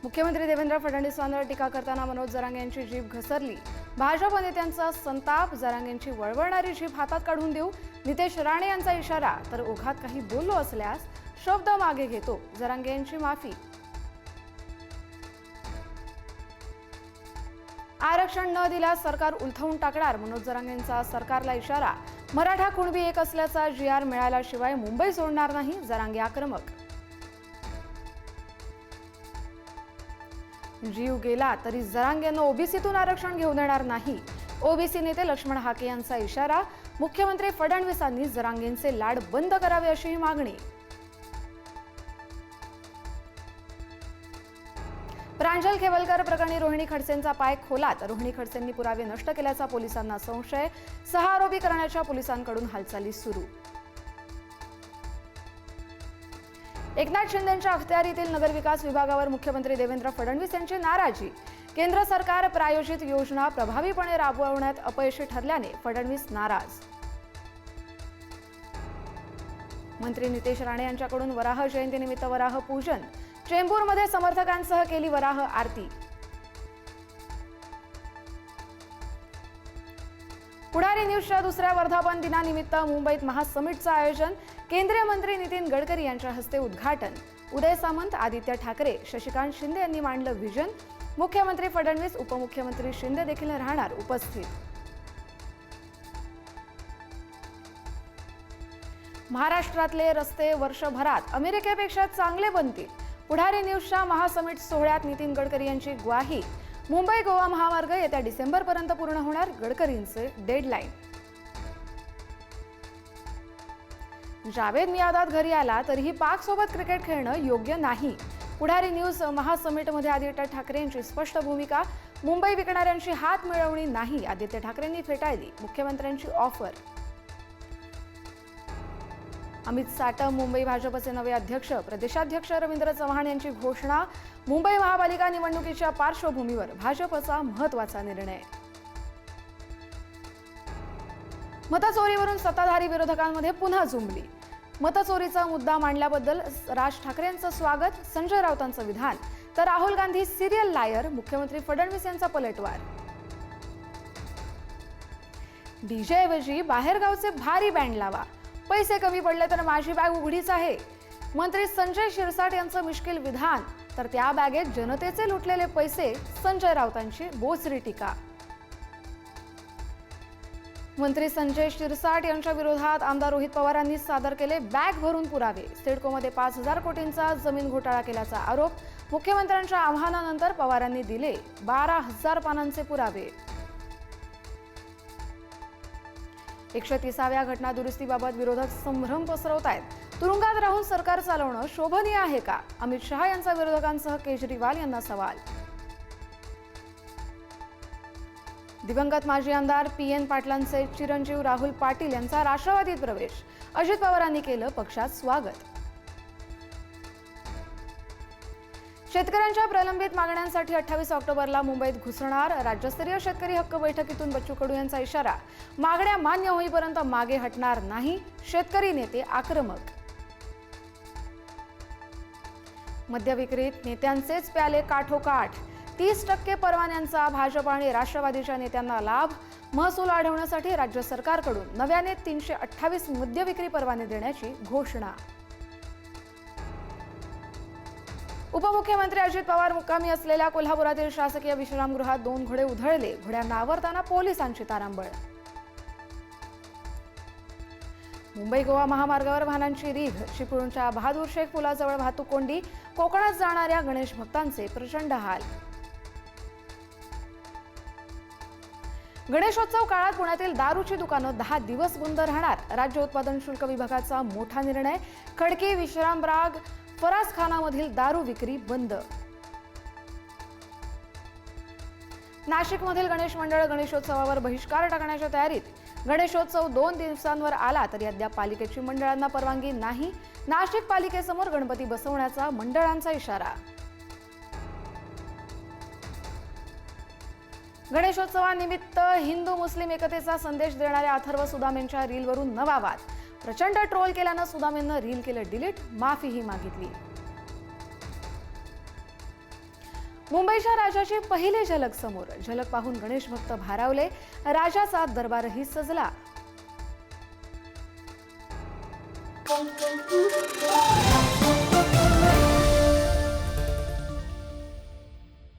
मुख्यमंत्री देवेंद्र फडणवीसांवर टीका करताना मनोज जरांगे यांची जीभ घसरली। भाजप नेत्यांचा संताप, जरांगेंची वळवळणारी जीभ हातात काढून देऊ, नितेश राणे यांचा इशारा। तर ओघात काही बोललो असल्यास शब्द मागे घेतो, जरांगे यांची माफी। आरक्षण न दिल्यास सरकार उलथवून टाकणार, मनोज जरांगेंचा सरकारला इशारा। मराठा कुणबी एक असल्याचा GR मिळाल्याशिवाय मुंबई सोडणार नाही, जरांगे आक्रमक। जीव गेला तरी जरांगेंना ओबीसीतून आरक्षण घेऊ देणार नाही, ओबीसी नेते लक्ष्मण हाके यांचा इशारा। मुख्यमंत्री फडणवीसांनी जरांगेंचे लाड बंद करावे अशी मागणी। प्रांजल खेवलकर प्रकरणी रोहिणी खडसेंचा पाय खोलात, रोहिणी खडसेंनी पुरावे नष्ट केल्याचा पोलिसांना संशय। 6 आरोपी करण्याच्या पोलिसांकडून हालचाली सुरू। एकनाथ शिंदेंच्या अखत्यारीतील नगरविकास विभागावर मुख्यमंत्री देवेंद्र फडणवीस यांची नाराजी। केंद्र सरकार प्रायोजित योजना प्रभावीपणे राबवण्यात अपयशी ठरल्याने फडणवीस नाराज। मंत्री नितेश राणे यांच्याकडून वराह जयंतीनिमित्त वराह पूजन। चेंबूरमध्ये समर्थकांसह केली वराह आरती। पुढारी न्यूजच्या दुसऱ्या वर्धापन दिनानिमित्त मुंबईत महासमिटचं आयोजन। केंद्रीय मंत्री नितीन गडकरी यांच्या हस्ते उद्घाटन। उदय सामंत, आदित्य ठाकरे, शशिकांत शिंदे यांनी मांडलं विजन। मुख्यमंत्री फडणवीस, उपमुख्यमंत्री शिंदे देखील राहणार उपस्थित। महाराष्ट्रातले रस्ते वर्षभरात अमेरिकेपेक्षा चांगले बनतील। पुढारी न्यूजच्या महासमिट सोहळ्यात नितीन गडकरी यांची ग्वाही। मुंबई गोवा महामार्ग येत्या डिसेंबरपर्यंत पूर्ण होणार, गडकरींचे डेडलाईन। जावेद मियादाद घरी आला तरीही पाक सोबत क्रिकेट खेळणं योग्य नाही। पुढारी न्यूज महासमिटमध्ये आदित्य ठाकरे यांची स्पष्ट भूमिका। मुंबई विकणाऱ्यांची हात मिळवणी नाही, आदित्य ठाकरेंनी फेटाळली मुख्यमंत्र्यांची ऑफर। अमित साटम मुंबई भाजपचे नवे अध्यक्ष। प्रदेशाध्यक्ष रवींद्र चव्हाण यांची घोषणा। मुंबई महापालिका निवडणुकीच्या पार्श्वभूमीवर भाजपचा महत्त्वाचा निर्णय। मतचोरीवरून सत्ताधारी विरोधकांमध्ये पुन्हा झुंबली। मतचोरीचा मुद्दा मांडल्याबद्दल राज ठाकरेंचं स्वागत, संजय राऊतांचं विधान। तर राहुल गांधी सिरियल लायर, मुख्यमंत्री फडणवीस यांचा पलटवार। डीजेऐवजी बाहेरगावचे भारी बँड लावा, पैसे कमी पडले तर माझी बॅग उघडीच आहे। मंत्री संजय शिरसाट यांचं मिश्किल विधान। तर त्या बॅगेत जनतेचे लुटलेले पैसे, संजय राऊतांची बोचरी टीका। मंत्री संजय शिरसाट यांच्या विरोधात आमदार रोहित पवारांनी सादर केले बॅग भरून पुरावे। सिडकोमध्ये 5,000 कोटींचा जमीन घोटाळा केल्याचा आरोप। मुख्यमंत्र्यांच्या आवाहनानंतर पवारांनी दिले 12,000 पानांचे पुरावे। 130व्या घटना दुरुस्तीबाबत विरोधक संभ्रम पसरवतायत। तुरुंगात राहून सरकार चालवणं शोभनीय आहे का? अमित शहा यांचा विरोधकांसह केजरीवाल यांना सवाल। दिवंगत माजी आमदार PN पाटलांचे चिरंजीव राहुल पाटील यांचा राष्ट्रवादीत प्रवेश। अजित पवारांनी केलं पक्षात स्वागत। शेतकऱ्यांच्या प्रलंबित मागण्यांसाठी 28 ऑक्टोबरला मुंबईत घुसणार। राज्यस्तरीय शेतकरी हक्क बैठकीतून बच्चू कडू यांचा इशारा। मागण्या मान्य होईपर्यंत मागे हटणार नाही, शेतकरी नेते आक्रमक। मद्यविक्रीत नेत्यांचेच प्याले काठोकाठ। 30% परवान्यांचा भाजप आणि राष्ट्रवादीच्या नेत्यांना लाभ। महसूल वाढवण्यासाठी राज्य सरकारकडून नव्याने 328 मद्यविक्री परवाने देण्याची घोषणा। उपमुख्यमंत्री अजित पवार मुक्कामी असलेल्या कोल्हापुरातील शासकीय विश्रामगृहात 2 घोडे उधळले। घोड्यांना आवरताना पोलिसांची तारांबळ। मुंबई गोवा महामार्गावर वाहनांची रीघ। चिपळूणच्या बहादूर शेख पुलाजवळ वाहतूक कोंडी। कोकणात जाणाऱ्या गणेश भक्तांचे प्रचंड हाल। गणेशोत्सव काळात पुण्यातील दारूची दुकानं 10 दिवस बंद राहणार। राज्य उत्पादन शुल्क विभागाचा मोठा निर्णय। खडकी, विश्रामबाग, फरासखानामधील दारू विक्री बंद। नाशिकमधील गणेश मंडळ गणेशोत्सवावर बहिष्कार टाकण्याच्या तयारीत। गणेशोत्सव 2 दिवसांवर आला तरी अद्याप पालिकेची मंडळांना परवानगी नाही। नाशिक पालिकेसमोर गणपती बसवण्याचा मंडळांचा इशारा। गणेशोत्सवानिमित्त हिंदू मुस्लिम एकतेचा संदेश देणाऱ्या अथर्व सुदाम यांच्या रीलवरून नवा वाद। प्रचंड ट्रोल केल्यानं सुदामेंना रील केलं डिलीट, माफीही मागितली। मुंबईच्या राजाची पहिली झलक समोर. झलक पाहून गणेश भक्त भारावले. राजाचा दरबारही सजला.